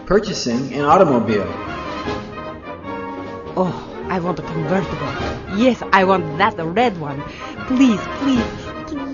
purchasing an automobile. Oh, I want a convertible. Yes, I want that red one. Please, please,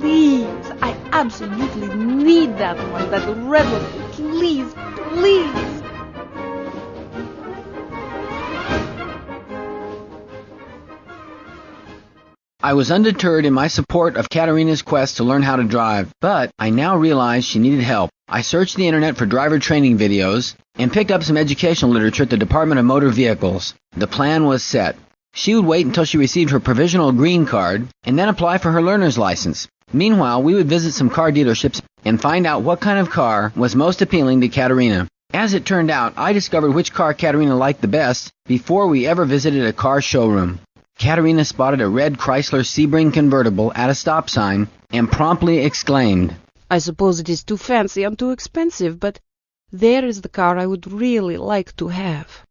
please. I absolutely need that one, that red one. Please, please. I was undeterred in my support of Katerina's quest to learn how to drive, but I now realized she needed help. I searched the internet for driver training videos and picked up some educational literature at the Department of Motor Vehicles. The plan was set. She would wait until she received her provisional green card and then apply for her learner's license. Meanwhile, we would visit some car dealerships and find out what kind of car was most appealing to Katerina. As it turned out, I discovered which car Katerina liked the best before we ever visited a car showroom. Katerina spotted a red Chrysler Sebring convertible at a stop sign and promptly exclaimed, I suppose it is too fancy and too expensive, but there is the car I would really like to have.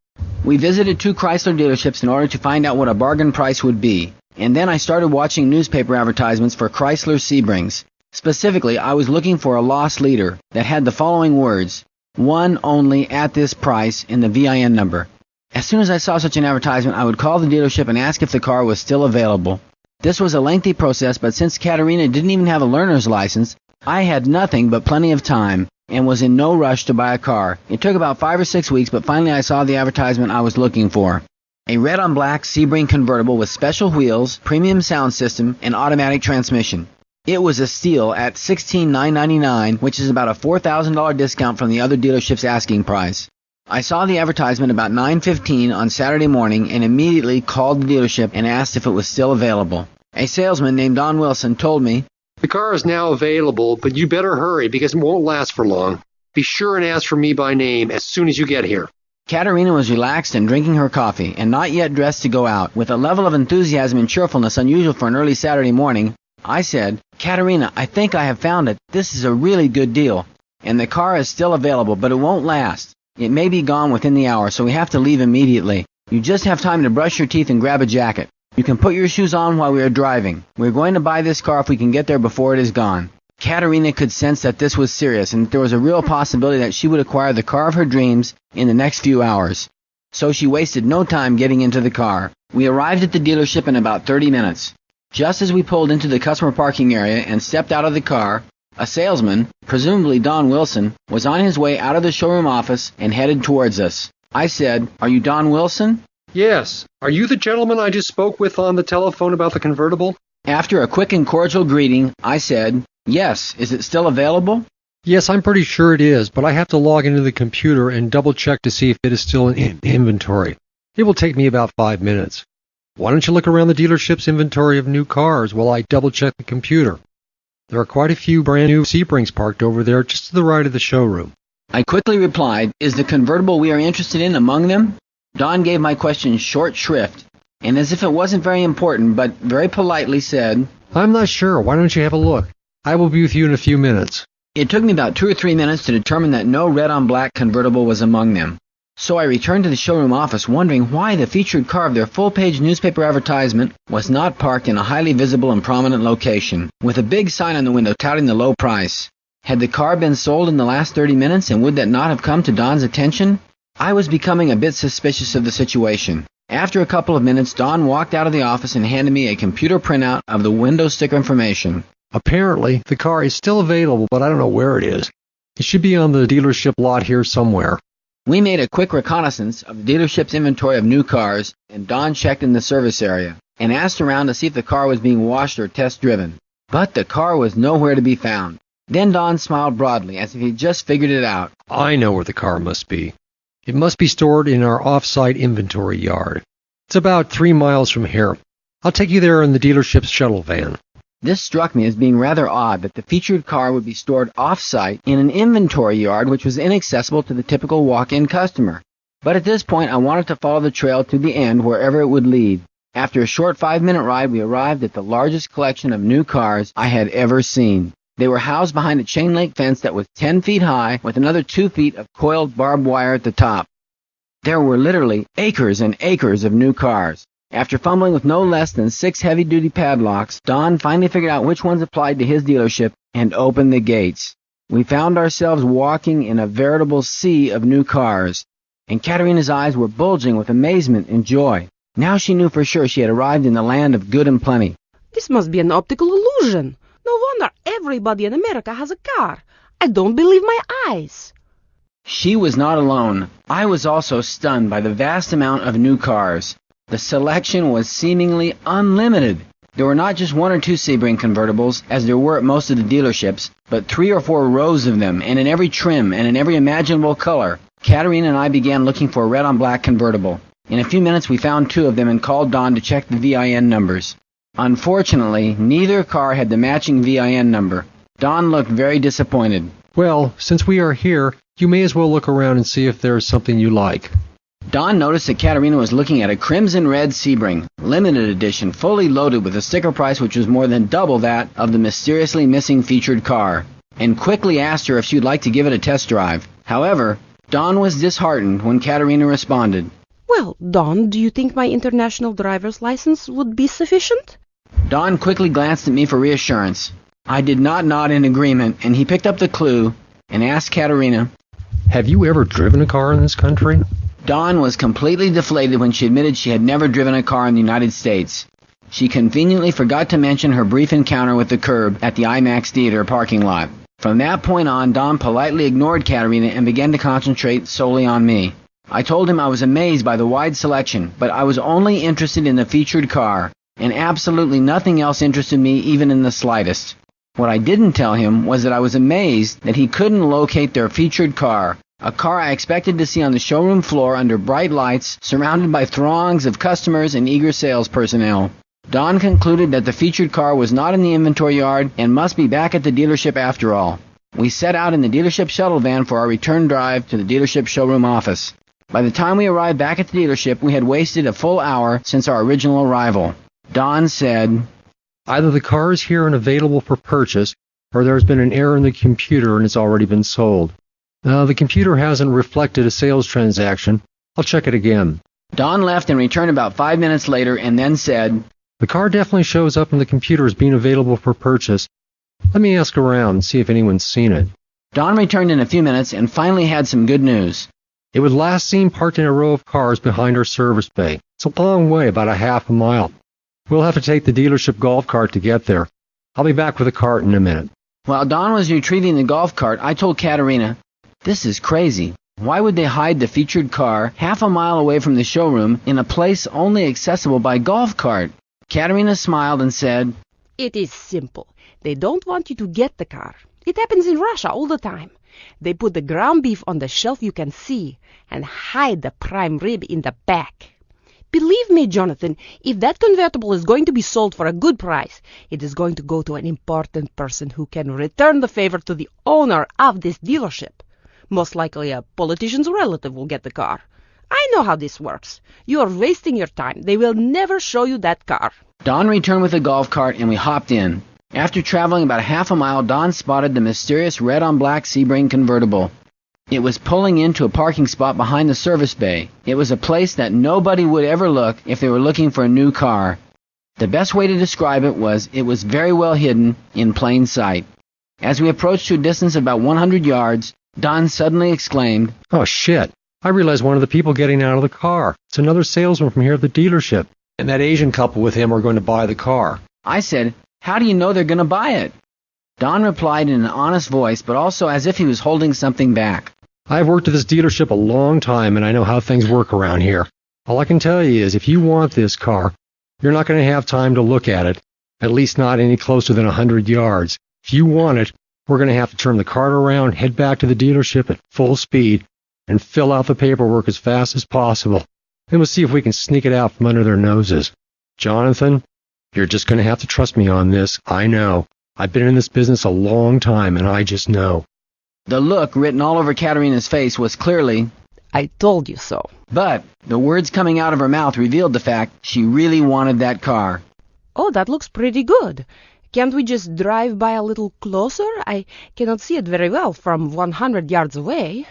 We visited 2 Chrysler dealerships in order to find out what a bargain price would be, and then I started watching newspaper advertisements for Chrysler Sebrings. Specifically, I was looking for a lost leader that had the following words, one only at this price in the VIN number. As soon as I saw such an advertisement, I would call the dealership and ask if the car was still available. This was a lengthy process, but since Katerina didn't even have a learner's license, I had nothing but plenty of time and was in no rush to buy a car. It took about 5 or 6 weeks, but finally I saw the advertisement I was looking for. A red-on-black Sebring convertible with special wheels, premium sound system, and automatic transmission. It was a steal at $16,999, which is about a $4,000 discount from the other dealership's asking price. I saw the advertisement about 9:15 on Saturday morning and immediately called the dealership and asked if it was still available. A salesman named Don Wilson told me, The car is now available, but you better hurry because it won't last for long. Be sure and ask for me by name as soon as you get here. Katerina was relaxed and drinking her coffee and not yet dressed to go out. With a level of enthusiasm and cheerfulness unusual for an early Saturday morning, I said, Katerina, I think I have found it. This is a really good deal. And the car is still available, but it won't last. It may be gone within the hour, so we have to leave immediately. You just have time to brush your teeth and grab a jacket. You can put your shoes on while we are driving. We're going to buy this car if we can get there before it is gone. Katerina could sense that this was serious and that there was a real possibility that she would acquire the car of her dreams in the next few hours. So she wasted no time getting into the car. We arrived at the dealership in about 30 minutes. Just as we pulled into the customer parking area and stepped out of the car, a salesman, presumably Don Wilson, was on his way out of the showroom office and headed towards us. I said, Are you Don Wilson? Yes. Are you the gentleman I just spoke with on the telephone about the convertible? After a quick and cordial greeting, I said, Yes. Is it still available? Yes, I'm pretty sure it is, but I have to log into the computer and double-check to see if it is still in inventory. It will take me about 5 minutes. Why don't you look around the dealership's inventory of new cars while I double-check the computer? There are quite a few brand-new Sebrings parked over there just to the right of the showroom. I quickly replied, Is the convertible we are interested in among them? Don gave my question short shrift, and as if it wasn't very important, but very politely said, I'm not sure. Why don't you have a look? I will be with you in a few minutes. It took me about 2 or 3 minutes to determine that no red-on-black convertible was among them. So I returned to the showroom office wondering why the featured car of their full-page newspaper advertisement was not parked in a highly visible and prominent location, with a big sign on the window touting the low price. Had the car been sold in the last 30 minutes, and would that not have come to Don's attention? I was becoming a bit suspicious of the situation. After a couple of minutes, Don walked out of the office and handed me a computer printout of the window sticker information. Apparently, the car is still available, but I don't know where it is. It should be on the dealership lot here somewhere. We made a quick reconnaissance of the dealership's inventory of new cars, and Don checked in the service area and asked around to see if the car was being washed or test-driven. But the car was nowhere to be found. Then Don smiled broadly, as if he'd just figured it out. I know where the car must be. It must be stored in our off-site inventory yard. It's about 3 miles from here. I'll take you there in the dealership's shuttle van. This struck me as being rather odd that the featured car would be stored off-site in an inventory yard which was inaccessible to the typical walk-in customer. But at this point I wanted to follow the trail to the end wherever it would lead. After a short 5-minute ride, we arrived at the largest collection of new cars I had ever seen. They were housed behind a chain-link fence that was 10 feet high with another 2 feet of coiled barbed wire at the top. There were literally acres and acres of new cars. After fumbling with no less than 6 heavy-duty padlocks, Don finally figured out which ones applied to his dealership and opened the gates. We found ourselves walking in a veritable sea of new cars, and Katerina's eyes were bulging with amazement and joy. Now she knew for sure she had arrived in the land of good and plenty. This must be an optical illusion. No wonder everybody in America has a car. I don't believe my eyes. She was not alone. I was also stunned by the vast amount of new cars. The selection was seemingly unlimited. There were not just one or two Sebring convertibles, as there were at most of the dealerships, but 3 or 4 rows of them, and in every trim and in every imaginable color. Katerina and I began looking for a red-on-black convertible. In a few minutes we found 2 of them and called Don to check the VIN numbers. Unfortunately, neither car had the matching VIN number. Don looked very disappointed. Well, since we are here, you may as well look around and see if there is something you like. Don noticed that Katerina was looking at a crimson red Sebring, limited edition, fully loaded with a sticker price which was more than double that of the mysteriously missing featured car, and quickly asked her if she would like to give it a test drive. However, Don was disheartened when Katerina responded. Well, Don, do you think my international driver's license would be sufficient? Don quickly glanced at me for reassurance. I did not nod in agreement, and he picked up the clue and asked Katerina, Have you ever driven a car in this country? Dawn was completely deflated when she admitted she had never driven a car in the United States. She conveniently forgot to mention her brief encounter with the curb at the IMAX theater parking lot. From that point on, Dawn politely ignored Katerina and began to concentrate solely on me. I told him I was amazed by the wide selection, but I was only interested in the featured car, and absolutely nothing else interested me even in the slightest. What I didn't tell him was that I was amazed that he couldn't locate their featured car, a car I expected to see on the showroom floor under bright lights, surrounded by throngs of customers and eager sales personnel. Don concluded that the featured car was not in the inventory yard and must be back at the dealership after all. We set out in the dealership shuttle van for our return drive to the dealership showroom office. By the time we arrived back at the dealership, we had wasted a full hour since our original arrival. Don said, Either the car is here and available for purchase, or there has been an error in the computer and it's already been sold. The computer hasn't reflected a sales transaction. I'll check it again. Don left and returned about 5 minutes later and then said, The car definitely shows up in the computer as being available for purchase. Let me ask around and see if anyone's seen it. Don returned in a few minutes and finally had some good news. It was last seen parked in a row of cars behind our service bay. It's a long way, about a half a mile. We'll have to take the dealership golf cart to get there. I'll be back with the cart in a minute. While Don was retrieving the golf cart, I told Katerina, This is crazy. Why would they hide the featured car half a mile away from the showroom in a place only accessible by golf cart? Katerina smiled and said, It is simple. They don't want you to get the car. It happens in Russia all the time. They put the ground beef on the shelf you can see and hide the prime rib in the back. Believe me, Jonathan, if that convertible is going to be sold for a good price, it is going to go to an important person who can return the favor to the owner of this dealership. Most likely a politician's relative will get the car. I know how this works. You are wasting your time. They will never show you that car. Don returned with the golf cart and we hopped in. After traveling about half a mile, Don spotted the mysterious red-on-black Sebring convertible. It was pulling into a parking spot behind the service bay. It was a place that nobody would ever look if they were looking for a new car. The best way to describe it was very well hidden in plain sight. As we approached to a distance of about 100 yards, Don suddenly exclaimed, Oh, shit. I realized one of the people getting out of the car. It's another salesman from here at the dealership. And that Asian couple with him are going to buy the car. I said, How do you know they're going to buy it? Don replied in an honest voice, but also as if he was holding something back. I've worked at this dealership a long time, and I know how things work around here. All I can tell you is if you want this car, you're not going to have time to look at it, at least not any closer than 100 yards. If you want it, we're going to have to turn the cart around, head back to the dealership at full speed, and fill out the paperwork as fast as possible. Then we'll see if we can sneak it out from under their noses. Jonathan, you're just going to have to trust me on this. I know. I've been in this business a long time, and I just know. The look written all over Katerina's face was clearly, I told you so. But the words coming out of her mouth revealed the fact she really wanted that car. Oh, that looks pretty good. Can't we just drive by a little closer? I cannot see it very well from 100 yards away.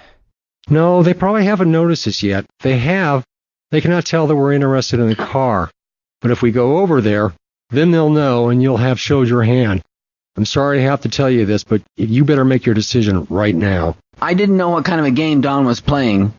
No, they probably haven't noticed us yet. If they have, they cannot tell that we're interested in the car. But if we go over there, then they'll know and you'll have showed your hand. I'm sorry to have to tell you this, but you better make your decision right now. I didn't know what kind of a game Don was playing,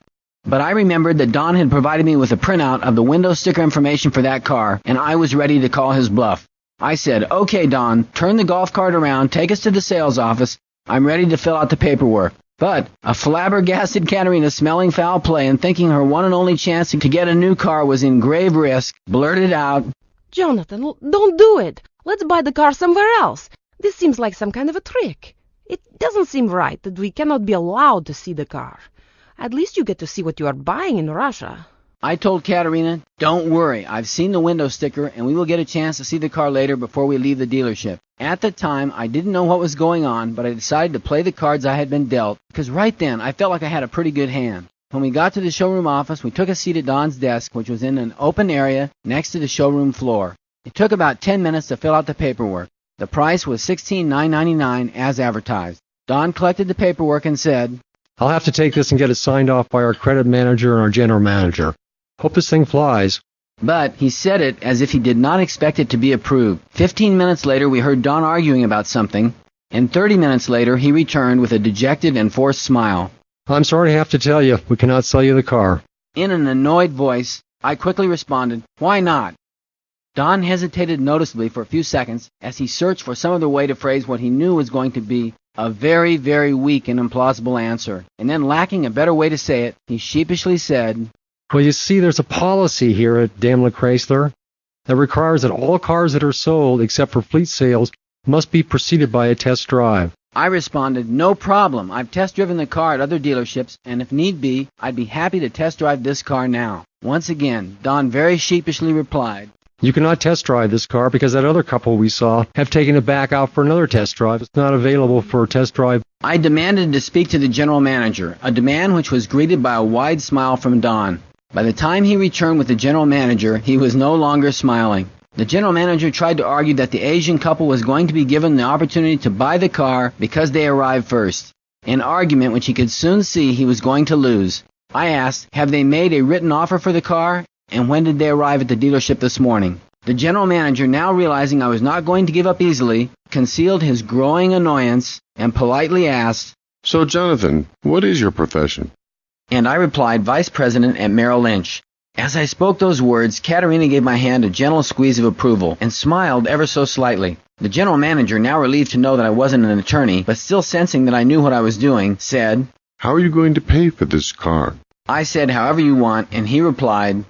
but I remembered that Don had provided me with a printout of the window sticker information for that car, and I was ready to call his bluff. I said, "Okay, Don, turn the golf cart around, take us to the sales office. I'm ready to fill out the paperwork." But a flabbergasted Katerina, smelling foul play and thinking her one and only chance to get a new car was in grave risk, blurted out, Jonathan, don't do it. Let's buy the car somewhere else. This seems like some kind of a trick. It doesn't seem right that we cannot be allowed to see the car. At least you get to see what you are buying in Russia. I told Katerina, "Don't worry, I've seen the window sticker and we will get a chance to see the car later before we leave the dealership." At the time, I didn't know what was going on, but I decided to play the cards I had been dealt, because right then I felt like I had a pretty good hand. When we got to the showroom office, we took a seat at Don's desk, which was in an open area next to the showroom floor. It took about 10 minutes to fill out the paperwork. The price was $16,999 as advertised. Don collected the paperwork and said, I'll have to take this and get it signed off by our credit manager and our general manager. Hope this thing flies. But he said it as if he did not expect it to be approved. 15 minutes later, we heard Don arguing about something, and 30 minutes later, he returned with a dejected and forced smile. I'm sorry to have to tell you, we cannot sell you the car. In an annoyed voice, I quickly responded, "Why not?" Don hesitated noticeably for a few seconds as he searched for some other way to phrase what he knew was going to be a very, very weak and implausible answer, and then, lacking a better way to say it, he sheepishly said, Well, you see, there's a policy here at Daimler Chrysler that requires that all cars that are sold, except for fleet sales, must be preceded by a test drive. I responded, "No problem. I've test-driven the car at other dealerships, and if need be, I'd be happy to test-drive this car now." Once again, Don very sheepishly replied, You cannot test drive this car because that other couple we saw have taken it back out for another test drive. It's not available for a test drive. I demanded to speak to the general manager, a demand which was greeted by a wide smile from Don. By the time he returned with the general manager, he was no longer smiling. The general manager tried to argue that the Asian couple was going to be given the opportunity to buy the car because they arrived first, an argument which he could soon see he was going to lose. I asked, "Have they made a written offer for the car? And when did they arrive at the dealership this morning?" The general manager, now realizing I was not going to give up easily, concealed his growing annoyance and politely asked, So, Jonathan, what is your profession? And I replied, "Vice President at Merrill Lynch." As I spoke those words, Katerina gave my hand a gentle squeeze of approval and smiled ever so slightly. The general manager, now relieved to know that I wasn't an attorney, but still sensing that I knew what I was doing, said, How are you going to pay for this car? I said, "However you want," and he replied,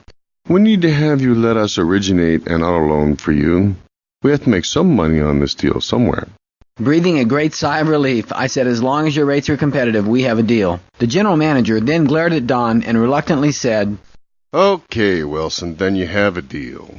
We need to have you let us originate an auto loan for you. We have to make some money on this deal somewhere. Breathing a great sigh of relief, I said, "As long as your rates are competitive, we have a deal." The general manager then glared at Don and reluctantly said, Okay, Wilson, then you have a deal.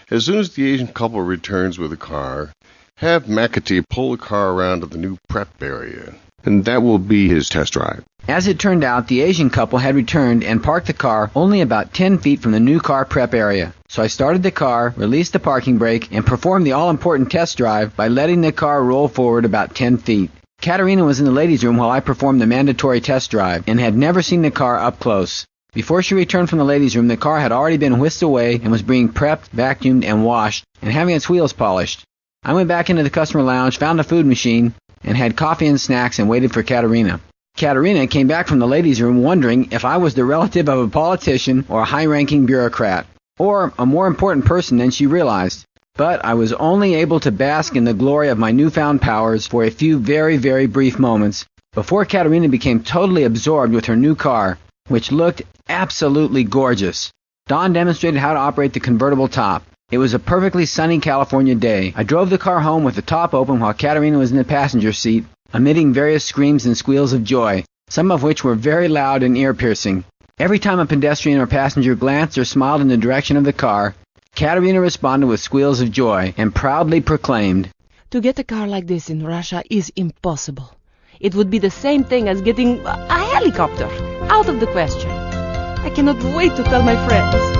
As soon as the Asian couple returns with the car, have McAtee pull the car around to the new prep area, and that will be his test drive. As it turned out, the Asian couple had returned and parked the car only about 10 feet from the new car prep area. So I started the car, released the parking brake, and performed the all-important test drive by letting the car roll forward about 10 feet. Katerina was in the ladies' room while I performed the mandatory test drive and had never seen the car up close. Before she returned from the ladies' room, the car had already been whisked away and was being prepped, vacuumed, and washed, and having its wheels polished. I went back into the customer lounge, found a food machine, and had coffee and snacks and waited for Katerina. Katerina came back from the ladies' room wondering if I was the relative of a politician or a high-ranking bureaucrat, or a more important person than she realized. But I was only able to bask in the glory of my newfound powers for a few very, very brief moments before Katerina became totally absorbed with her new car, which looked absolutely gorgeous. Don demonstrated how to operate the convertible top. It was a perfectly sunny California day. I drove the car home with the top open while Katerina was in the passenger seat, emitting various screams and squeals of joy, some of which were very loud and ear-piercing. Every time a pedestrian or passenger glanced or smiled in the direction of the car, Katerina responded with squeals of joy and proudly proclaimed, To get a car like this in Russia is impossible. It would be the same thing as getting a helicopter. Out of the question. I cannot wait to tell my friends.